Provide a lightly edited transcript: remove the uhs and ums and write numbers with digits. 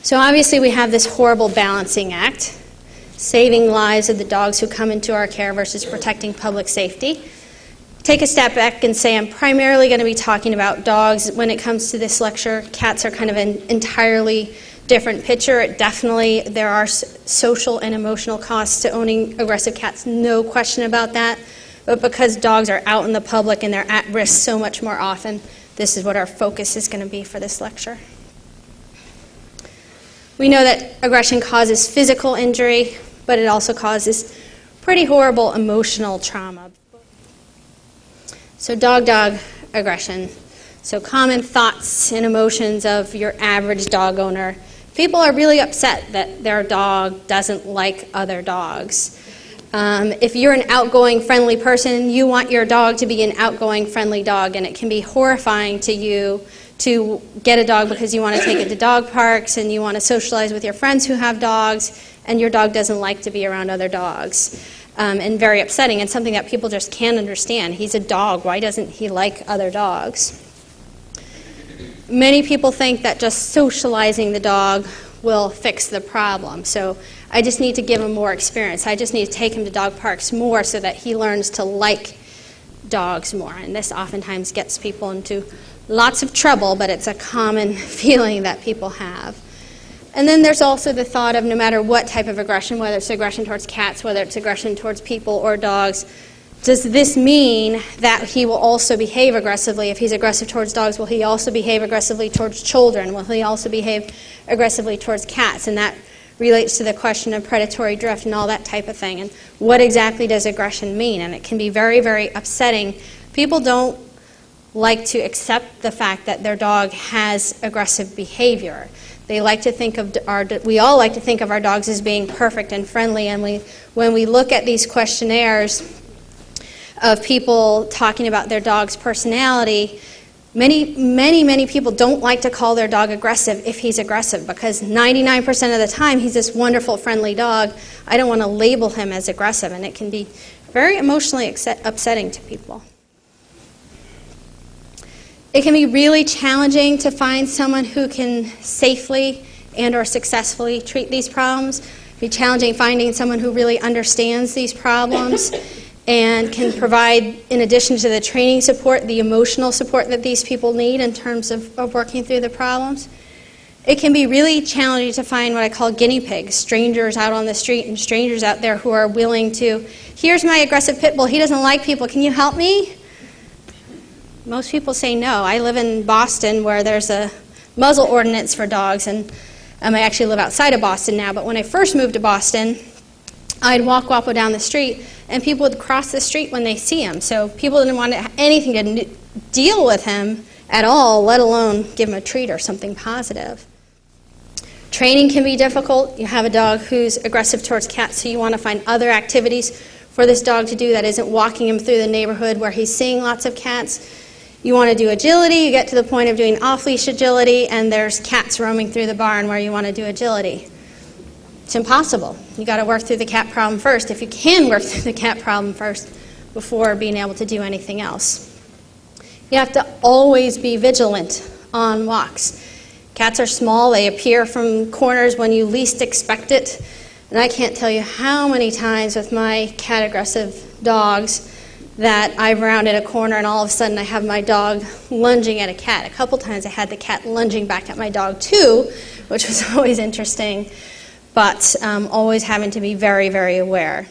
So obviously we have this horrible balancing act, saving lives of the dogs who come into our care versus protecting public safety. Take a step back and say I'm primarily going to be talking about dogs when it comes to this lecture. Cats are kind of an entirely different picture. There are social and emotional costs to owning aggressive cats, no question about that. But because dogs are out in the public and they're at risk so much more often, this is what our focus is going to be for this lecture. We know that aggression causes physical injury, but it also causes pretty horrible emotional trauma. So dog-dog aggression. So common thoughts and emotions of your average dog owner. People are really upset that their dog doesn't like other dogs. If you're an outgoing, friendly person, you want your dog to be an outgoing, friendly dog, and it can be horrifying to you to get a dog because you want to take it to dog parks and you want to socialize with your friends who have dogs, and your dog doesn't like to be around other dogs. And very upsetting, and something that people just can't understand. He's a dog. Why doesn't he like other dogs? Many people think that just socializing the dog will fix the problem. So I just need to give him more experience. I just need to take him to dog parks more so that he learns to like dogs more. And this oftentimes gets people into lots of trouble, but it's a common feeling that people have. And then there's also the thought of no matter what type of aggression, whether it's aggression towards cats, whether it's aggression towards people or dogs, does this mean that he will also behave aggressively? If he's aggressive towards dogs, will he also behave aggressively towards children? Will he also behave aggressively towards cats? And that relates to the question of predatory drift and all that type of thing. And what exactly does aggression mean? And it can be very, very upsetting. People don't like to accept the fact that their dog has aggressive behavior. We all like to think of our dogs as being perfect and friendly, and when we look at these questionnaires of people talking about their dog's personality, many people don't like to call their dog aggressive if he's aggressive, because 99% of the time he's this wonderful, friendly dog. I don't want to label him as aggressive, and it can be very emotionally upsetting to people. It can be really challenging to find someone who can safely and or successfully treat these problems. It can be challenging finding someone who really understands these problems and can provide, in addition to the training support, the emotional support that these people need in terms of working through the problems. It can be really challenging to find what I call guinea pigs, strangers out on the street and strangers out there who are willing to, here's my aggressive pit bull, he doesn't like people, can you help me? Most people say no. I live in Boston where there's a muzzle ordinance for dogs, and I actually live outside of Boston now, but when I first moved to Boston, I'd walk Wapo down the street, and people would cross the street when they see him. So people didn't want anything to deal with him at all, let alone give him a treat or something positive. Training can be difficult. You have a dog who's aggressive towards cats, so you want to find other activities for this dog to do that isn't walking him through the neighborhood where he's seeing lots of cats. You want to do agility, you get to the point of doing off-leash agility, and there's cats roaming through the barn where you want to do agility. It's impossible. You got to work through the cat problem first, if you can work through the cat problem first, before being able to do anything else. You have to always be vigilant on walks. Cats are small, they appear from corners when you least expect it, and I can't tell you how many times with my cat-aggressive dogs that I've rounded a corner and all of a sudden I have my dog lunging at a cat. A couple times I had the cat lunging back at my dog too, which was always interesting, but always having to be very, very aware.